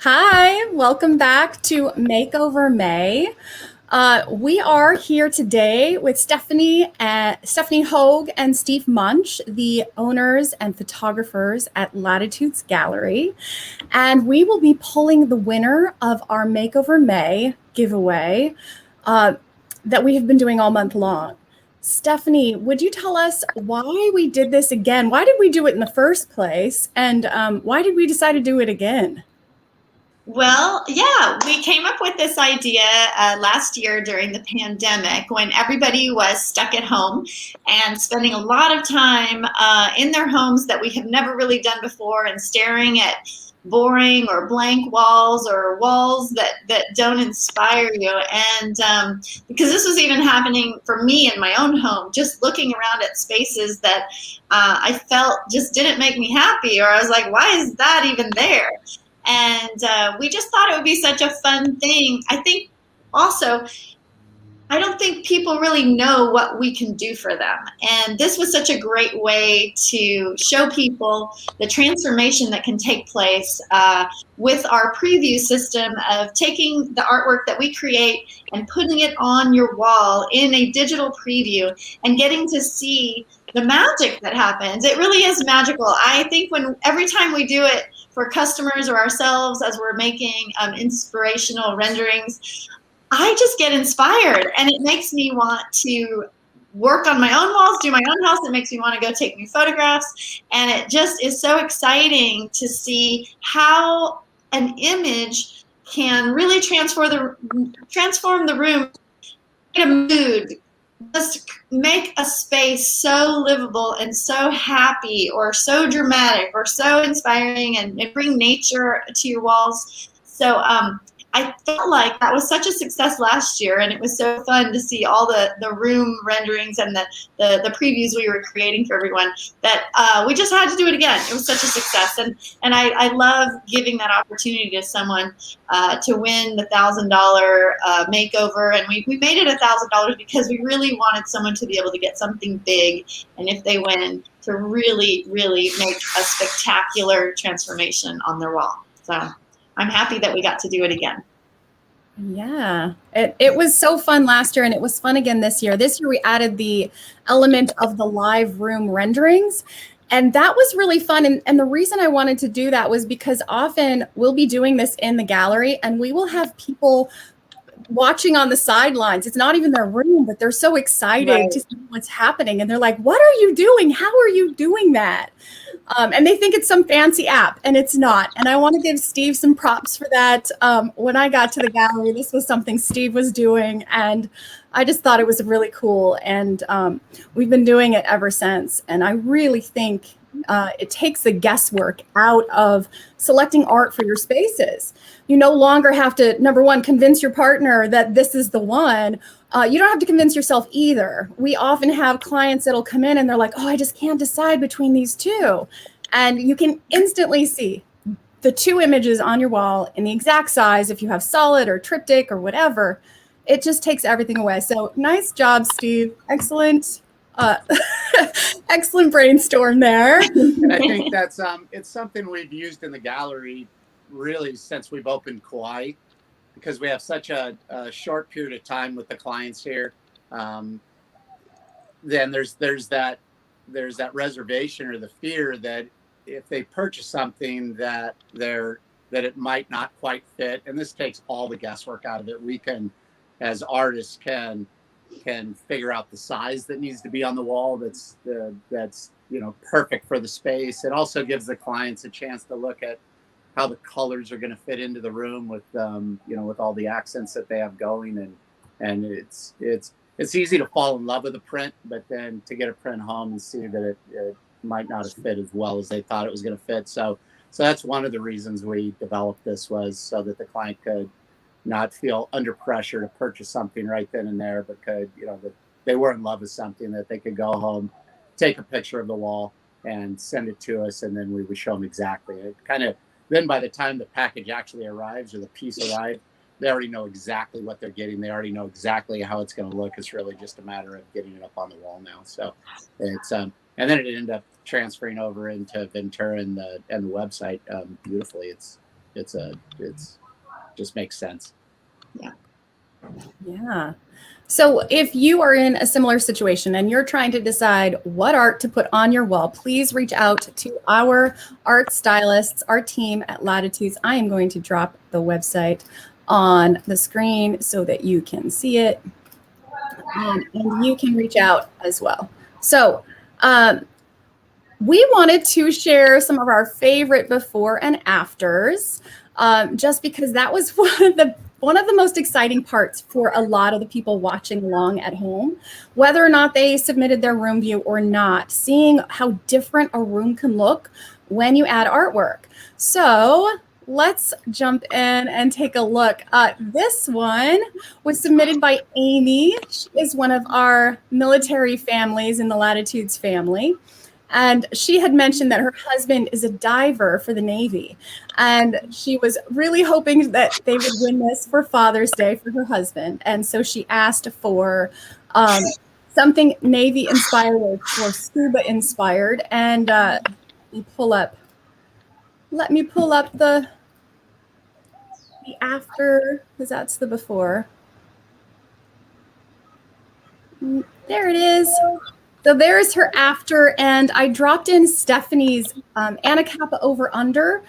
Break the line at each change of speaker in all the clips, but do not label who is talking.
Hi, welcome back to Makeover May. We are here today with Stephanie Hogue and Steve Munch, the owners and photographers at Latitudes Gallery, and we will be pulling the winner of our Makeover May giveaway that we have been doing all month long. Stephanie, would you tell us why we did this again? Why did we do it in the first place? And why did we decide to do it again?
Well, yeah, we came up with this idea last year during the pandemic when everybody was stuck at home and spending a lot of time in their homes that we have never really done before and staring at boring or blank walls or walls that don't inspire you. And because this was even happening for me in my own home, just looking around at spaces that I felt just didn't make me happy, or I was like, why is that even there? And we just thought it would be such a fun thing. I think also, I don't think people really know what we can do for them. And this was such a great way to show people the transformation that can take place with our preview system of taking the artwork that we create and putting it on your wall in a digital preview and getting to see the magic that happens. It really is magical. I think every time we do it for customers or ourselves as we're making inspirational renderings, I just get inspired, and it makes me want to work on my own walls, do my own house. It makes me want to go take new photographs, and it just is so exciting to see how an image can really transform the room, a mood, just make a space so livable and so happy or so dramatic or so inspiring, and bring nature to your walls. So I felt like that was such a success last year, and it was so fun to see all the room renderings and the previews we were creating for everyone that we just had to do it again. It was such a success, and I love giving that opportunity to someone to win the $1,000 makeover, and we made it $1,000 because we really wanted someone to be able to get something big, and if they win, to really make a spectacular transformation on their wall. So I'm happy that we got to do it again.
Yeah, it was so fun last year, and it was fun again this year. This year we added the element of the live room renderings, and that was really fun. And the reason I wanted to do that was because often we'll be doing this in the gallery, and we will have people watching on the sidelines. It's not even their room, but they're so excited
Right.
to see what's happening. And they're like, what are you doing? How are you doing that? And they think it's some fancy app, and it's not. And I want to give Steve some props for that. When I got to the gallery, this was something Steve was doing, and I just thought it was really cool. And we've been doing it ever since. And I really think it takes the guesswork out of selecting art for your spaces. You no longer have to, number one, convince your partner that this is the one. You don't have to convince yourself either. We often have clients that'll come in and they're like, oh, I just can't decide between these two. And you can instantly see the two images on your wall in the exact size if you have solid or triptych or whatever. It just takes everything away. So nice job, Steve. Excellent. Excellent brainstorm there.
And I think that's it's something we've used in the gallery really since we've opened Kauai, because we have such a short period of time with the clients here. Then there's that reservation or the fear that if they purchase something that it might not quite fit, and this takes all the guesswork out of it. We can, as artists, can figure out the size that needs to be on the wall that's perfect for the space. It also gives the clients a chance to look at how the colors are going to fit into the room with with all the accents that they have going, and it's easy to fall in love with a print, but then to get a print home and see that it might not have fit as well as they thought it was going to fit. So that's one of the reasons we developed this, was so that the client could not feel under pressure to purchase something right then and there, but could, that they were in love with something, that they could go home, take a picture of the wall and send it to us, and then we would show them exactly. It kind of, then by the time the package actually arrives or the piece arrives, they already know exactly what they're getting. They already know exactly how it's going to look. It's really just a matter of getting it up on the wall now. So it's and then it ended up transferring over into Ventura and the website beautifully. it's just makes sense.
Yeah. So if you are in a similar situation and you're trying to decide what art to put on your wall, please reach out to our art stylists, our team at Latitudes. I am going to drop the website on the screen so that you can see it, and you can reach out as well. So we wanted to share some of our favorite before and afters, just because that was one of the most exciting parts for a lot of the people watching along at home, whether or not they submitted their room view or not, seeing how different a room can look when you add artwork. So let's jump in and take a look. This one was submitted by Amy. She is one of our military families in the Latitudes family. And she had mentioned that her husband is a diver for the Navy. And she was really hoping that they would win this for Father's Day for her husband. And so she asked for something Navy inspired or scuba inspired. And let me pull up the after, because that's the before. There it is. So there's her after, and I dropped in Stephanie's Anacapa over under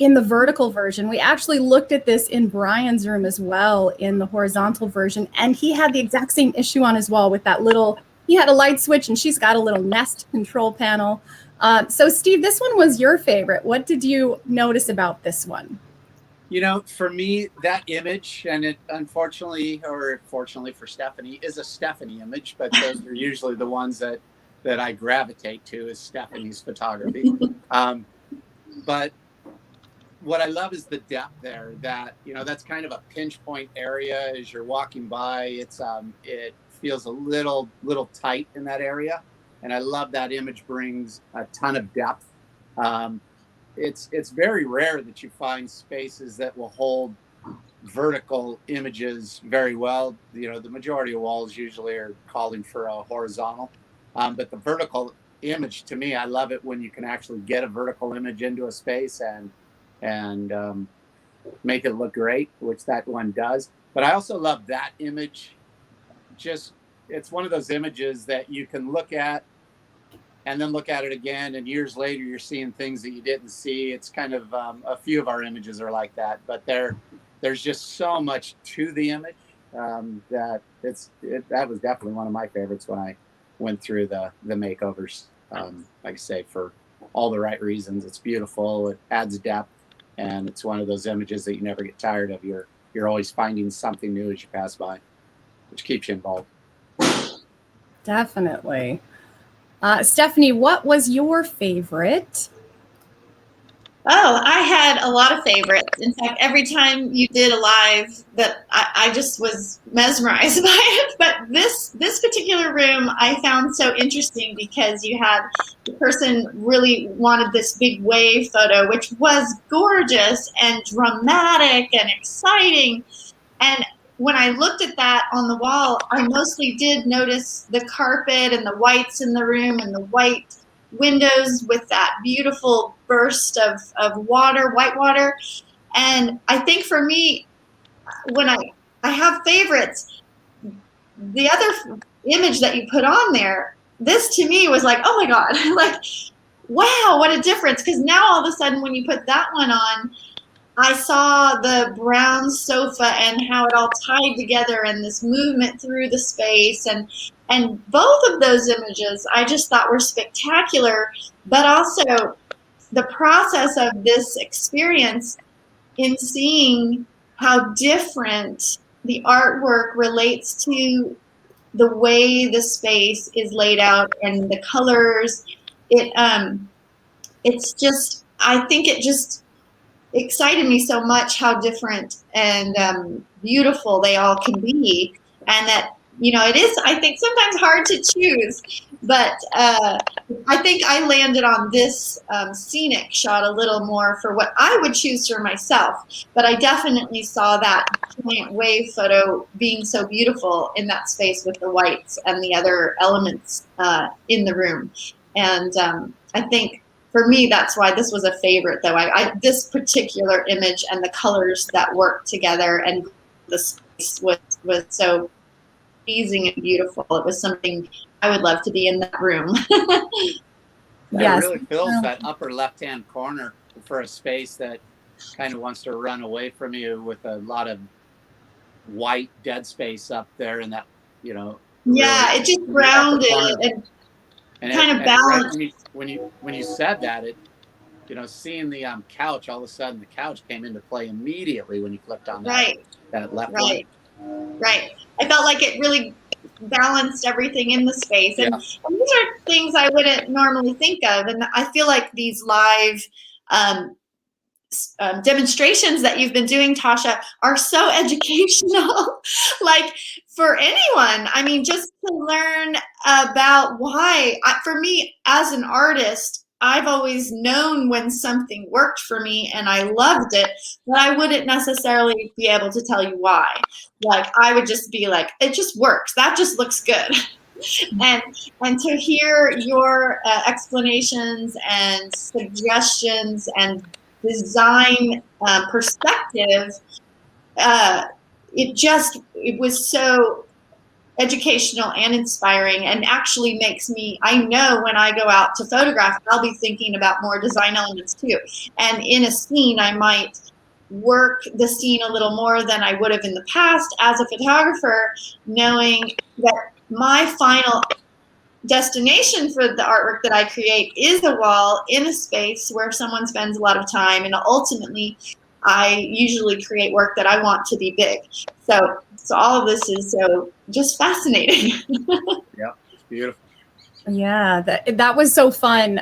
in the vertical version. We actually looked at this in Brian's room as well in the horizontal version, and he had the exact same issue on his wall with that little, he had a light switch and she's got a little Nest control panel. So Steve, this one was your favorite. What did you notice about this one?
You know, for me, that image, and it unfortunately, or fortunately for Stephanie, is a Stephanie image, but those are usually the ones that I gravitate to, is Stephanie's photography. But what I love is the depth there, that, you know, that's kind of a pinch point area as you're walking by. It's it feels a little tight in that area. And I love that image brings a ton of depth. It's very rare that you find spaces that will hold vertical images very well. You know, the majority of walls usually are calling for a horizontal, but the vertical image, to me, I love it when you can actually get a vertical image into a space and make it look great, which that one does. But I also love that image. Just, it's one of those images that you can look at and then look at it again, and years later you're seeing things that you didn't see. It's kind of a few of our images are like that, but there's just so much to the image that that was definitely one of my favorites when I went through the makeovers. Like I say, for all the right reasons. It's beautiful, it adds depth, and it's one of those images that you never get tired of. You're always finding something new as you pass by, which keeps you involved.
Definitely. Stephanie, what was your favorite?
Oh, I had a lot of favorites. In fact, every time you did a live, that I just was mesmerized by it. But this particular room I found so interesting because you had the person really wanted this big wave photo, which was gorgeous and dramatic and exciting. And when I looked at that on the wall, I mostly did notice the carpet and the whites in the room and the white windows with that beautiful burst of water, white water. And I think for me, when I have favorites, the other image that you put on there, this to me was like, oh my God, like, wow, what a difference. Because now all of a sudden when you put that one on, I saw the brown sofa and how it all tied together and this movement through the space, and both of those images I just thought were spectacular, but also the process of this experience in seeing how different the artwork relates to the way the space is laid out and the colors. It's just, I think it just excited me so much how different and beautiful they all can be, and that, you know, it is, I think, sometimes hard to choose, but I think I landed on this scenic shot a little more for what I would choose for myself, but I definitely saw that giant wave photo being so beautiful in that space with the whites and the other elements in the room. And I think for me, that's why this was a favorite, though. This particular image and the colors that worked together and the space was so pleasing and beautiful. It was something I would love to be in that room.
It really fills that upper left-hand corner for a space that kind of wants to run away from you, with a lot of white dead space up there, and that, you know.
Yeah,
really,
it just grounded it and kind of balanced.
When you said that, it, you know, seeing the couch, all of a sudden the couch came into play immediately when you clicked on that left one.
Right. I felt like it really balanced everything in the space. And these are things I wouldn't normally think of. And I feel like these live demonstrations that you've been doing, Tasha, are so educational. Like, for anyone, I mean, just to learn about why. For me, as an artist, I've always known when something worked for me and I loved it, but I wouldn't necessarily be able to tell you why. Like, I would just be like, it just works. That just looks good. And to hear your explanations and suggestions and design perspective, it was so educational and inspiring, and actually makes me, I know when I go out to photograph, I'll be thinking about more design elements too. And in a scene, I might work the scene a little more than I would have in the past as a photographer, knowing that my final destination for the artwork that I create is a wall in a space where someone spends a lot of time, and ultimately I usually create work that I want to be big. So all of this is so just fascinating.
Yeah, it's beautiful.
Yeah, that was so fun.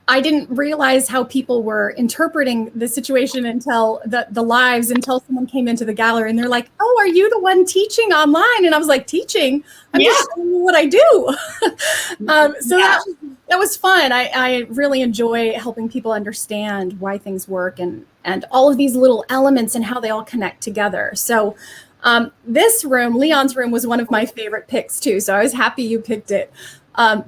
I didn't realize how people were interpreting the situation until the lives, until someone came into the gallery and they're like, "Oh, are you the one teaching online?" And I was like, "Teaching? I'm just showing you what I do." That was fun. I really enjoy helping people understand why things work and all of these little elements and how they all connect together. So this room, Leon's room, was one of my favorite picks too. So I was happy you picked it.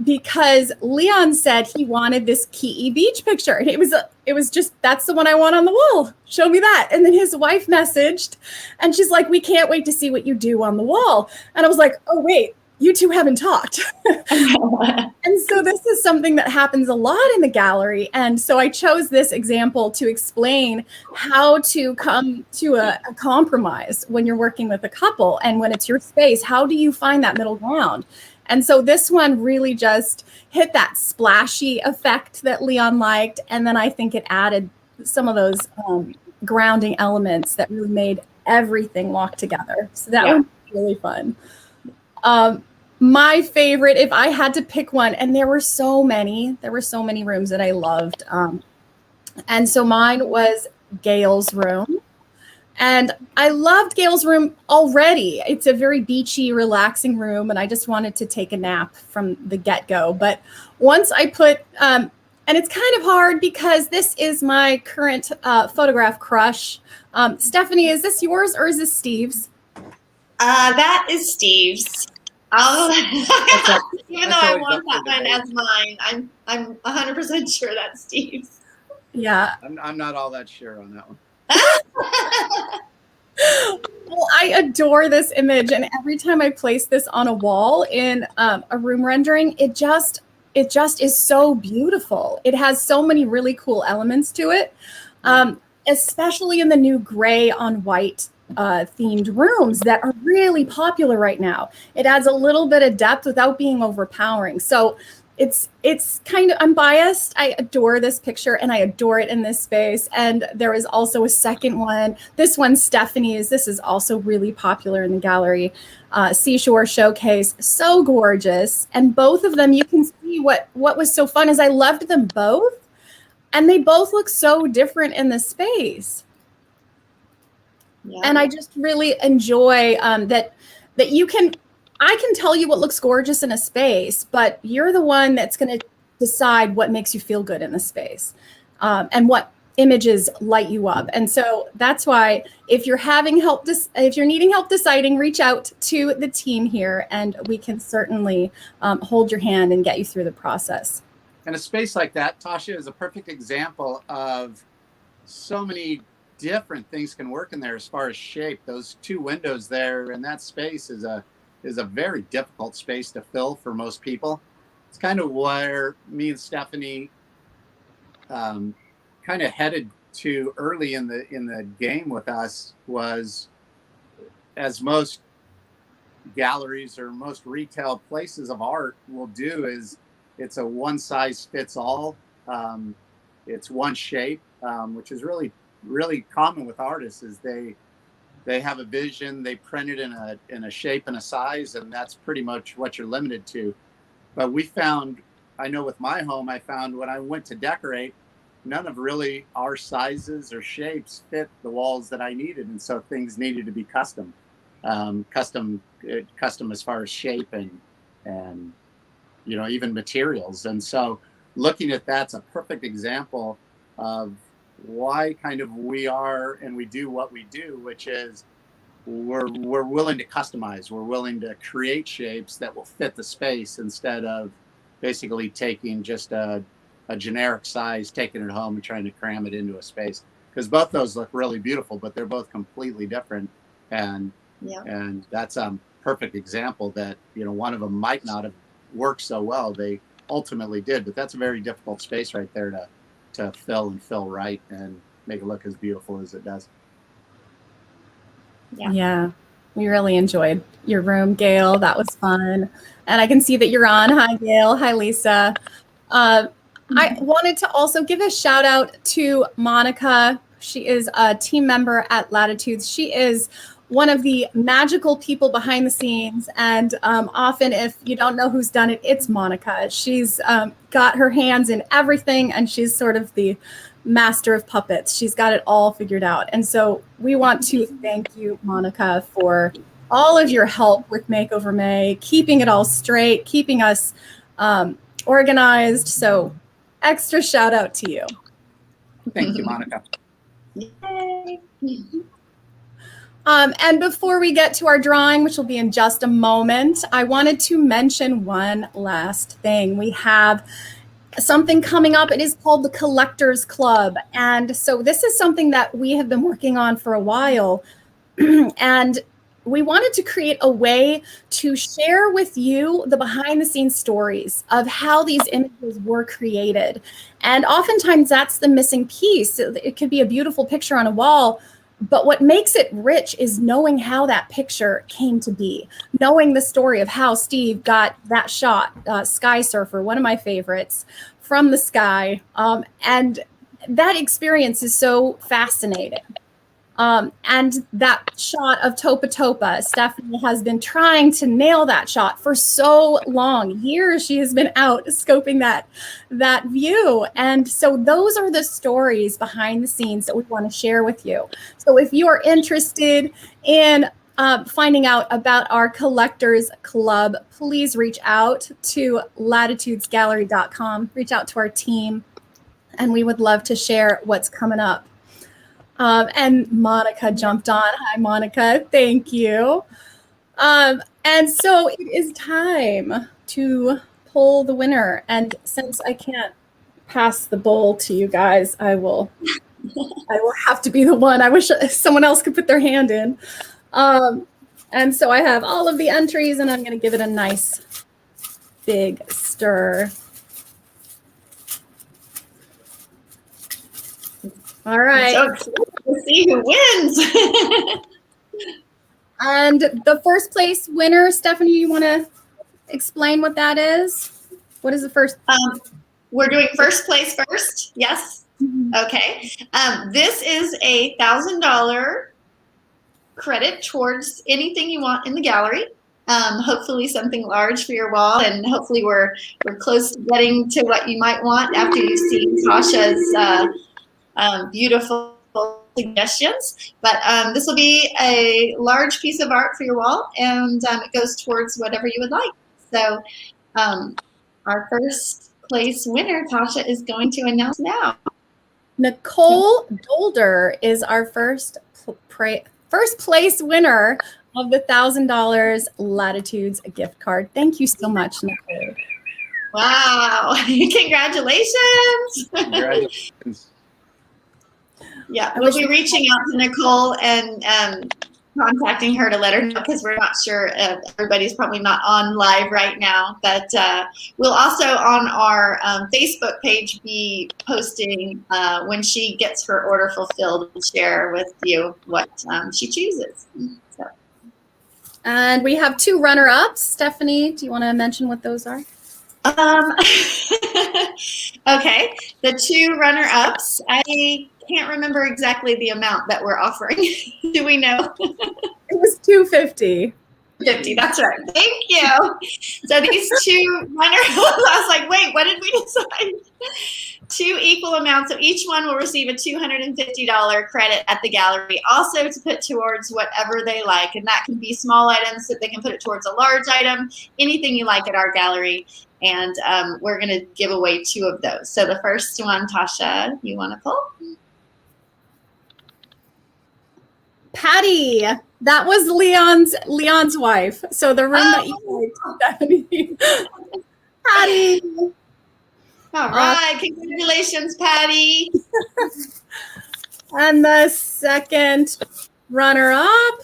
Because Leon said he wanted this Key Beach picture. And it was just, that's the one I want on the wall. Show me that. And then his wife messaged and she's like, "We can't wait to see what you do on the wall." And I was like, "Oh, wait, you two haven't talked." And so this is something that happens a lot in the gallery. And so I chose this example to explain how to come to a compromise when you're working with a couple. And when it's your space, how do you find that middle ground? And so this one really just hit that splashy effect that Leon liked. And then I think it added some of those grounding elements that really made everything walk together. So that was really fun. My favorite, if I had to pick one, and there were so many rooms that I loved. And so mine was Gail's room. And I loved Gail's room already. It's a very beachy, relaxing room, and I just wanted to take a nap from the get-go. But once I put, and it's kind of hard because this is my current photograph crush. Stephanie, is this yours or is this Steve's?
That is Steve's. Even though I want that one as mine, I'm 100% sure that's Steve's.
Yeah.
I'm not all that sure on that one.
Well, I adore this image, and every time I place this on a wall in a room rendering, it just is so beautiful. It has so many really cool elements to it, especially in the new gray on white themed rooms that are really popular right now. It adds a little bit of depth without being overpowering. So it's kind of, I'm biased. I adore this picture and I adore it in this space. And there is also a second one. This one's Stephanie's. This is also really popular in the gallery. Seashore Showcase, so gorgeous. And both of them, you can see what was so fun is I loved them both. And they both look so different in the space. Yeah. And I just really enjoy that I can tell you what looks gorgeous in a space, but you're the one that's going to decide what makes you feel good in the space and what images light you up. And so that's why if you're having help, if you're needing help deciding, reach out to the team here and we can certainly hold your hand and get you through the process.
a space like that, Tasha, is a perfect example of so many different things can work in there as far as shape. Those two windows there in that space is a very difficult space to fill for most people. It's kind of where me and Stephanie kind of headed to early in the game with us, was, as most galleries or most retail places of art will do, is it's a one size fits all. It's one shape, which is really common with artists. Is they have a vision, they print it in a shape and a size, and that's pretty much what you're limited to. But we found, I know with my home, I found when I went to decorate, none of really our sizes or shapes fit the walls that I needed, and so things needed to be custom as far as shape and even materials. And so looking at that's a perfect example of why kind of we are and we do what we do, which is we're willing to customize. We're willing to create shapes that will fit the space instead of basically taking just a generic size, taking it home and trying to cram it into a space. Because both those look really beautiful, but they're both completely different. And that's a perfect example that, one of them might not have worked so well. They ultimately did, but that's a very difficult space right there to fill right and make it look as beautiful as it does.
Yeah, we really enjoyed your room, Gail. That was fun. And I can see that you're on. Hi, Gail. Hi, Lisa. I wanted to also give a shout out to Monica. She is a team member at Latitudes. She is one of the magical people behind the scenes. And often, if you don't know who's done it, it's Monica. She's got her hands in everything, and she's sort of the master of puppets. She's got it all figured out. And so we want to thank you, Monica, for all of your help with Makeover May, keeping it all straight, keeping us organized. So extra shout out to you.
Thank you, Monica.
Yay.
And before we get to our drawing, which will be in just a moment, I wanted to mention one last thing. We have something coming up. It is called the Collectors Club. And so this is something that we have been working on for a while. And we wanted to create a way to share with you the behind the scenes stories of how these images were created. And oftentimes that's the missing piece. It could be a beautiful picture on a wall, but what makes it rich is knowing how that picture came to be, knowing the story of how Steve got that shot, Sky Surfer, one of my favorites, from the sky. And that experience is so fascinating. And that shot of Topa Topa, Stephanie has been trying to nail that shot for so long. Years she has been out scoping that view. And so those are the stories behind the scenes that we want to share with you. So if you are interested in finding out about our Collectors Club, please reach out to latitudesgallery.com, reach out to our team, and we would love to share what's coming up. And Monica jumped on. Hi, Monica. Thank you. And so it is time to pull the winner. And since I can't pass the bowl to you guys, I will have to be the one. I wish someone else could put their hand in. And so I have all of the entries, and I'm going to give it a nice big stir. All right.
So excited to see who wins.
And the first place winner, Stephanie, you want to explain what that is? What is the first?
We're doing first place first. Yes.
Mm-hmm.
Okay. This is a $1,000 credit towards anything you want in the gallery. Hopefully something large for your wall, and hopefully we're close to getting to what you might want after you've seen Tasha's beautiful suggestions. But this will be a large piece of art for your wall, and it goes towards whatever you would like. So our first place winner, Tasha, is going to announce now.
Nicole Dolder is our first place winner of the $1,000 Latitudes gift card. Thank you so much, Nicole.
Wow. Congratulations.
Congratulations.
Yeah, we'll be reaching out to Nicole and contacting her to let her know, because we're not sure. Everybody's probably not on live right now, but we'll also on our Facebook page be posting when she gets her order fulfilled and share with you what she chooses. So.
And we have 2 runner-ups. Stephanie, do you want to mention what those are?
Okay, the 2 runner-ups. I can't remember exactly the amount that we're offering. Do we know?
It was $250.
50, that's right. Thank you. So these 2 runners, I was like, wait, what did we decide? 2 equal amounts. So each one will receive a $250 credit at the gallery, also to put towards whatever they like. And that can be small items, that they can put it towards a large item, anything you like at our gallery. And we're going to give away 2 of those. So the first one, Tasha, you want to pull?
Patty, that was Leon's wife. So the room that you liked, Stephanie. Patty.
All right. Congratulations, Patty.
And the second runner-up,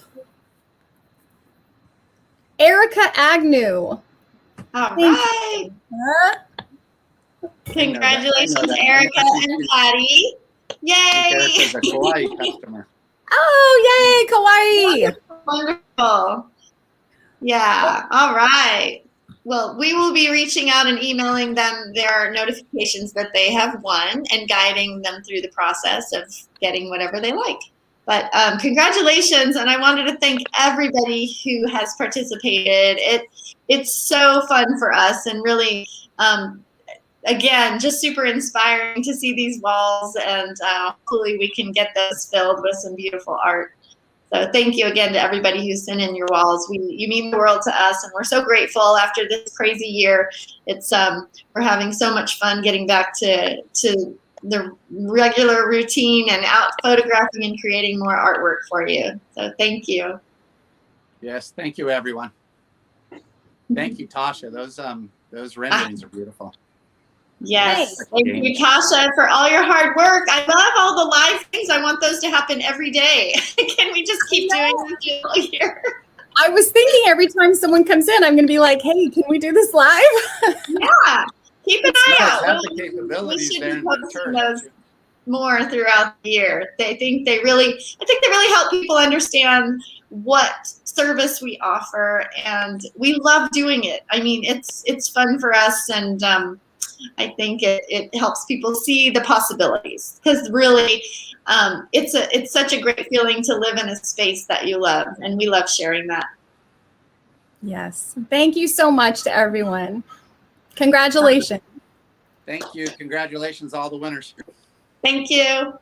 Erica Agnew.
All right. Congratulations, Erica and Patty. Yay.
Erica's a Kauai customer.
Oh, yay, Kauai.
Wonderful. Yeah. All right. Well, we will be reaching out and emailing them their notifications that they have won and guiding them through the process of getting whatever they like. But congratulations, and I wanted to thank everybody who has participated. It's so fun for us, and really, again, just super inspiring to see these walls, and hopefully we can get those filled with some beautiful art. So thank you again to everybody who's sent in your walls. You mean the world to us, and we're so grateful after this crazy year. It's we're having so much fun getting back to the regular routine and out photographing and creating more artwork for you. So thank you.
Yes, thank you, everyone. Thank you, Tasha. Those renderings are beautiful.
Yes, thank you, Tasha, for all your hard work. I love all the live things. I want those to happen every day. Can we just keep doing this all year?
I was thinking every time someone comes in, I'm going to be like, hey, can we do this live?
Yeah, keep an eye out.
Have the capabilities
we should
there
be
in
posting
return.
those more throughout the year. I think they really help people understand what service we offer, and we love doing it. I mean, it's fun for us, and I think it helps people see the possibilities, because really it's such a great feeling to live in a space that you love, and we love sharing that.
Yes. Thank you so much to everyone. Congratulations.
Thank you. Congratulations, all the winners.
Thank you.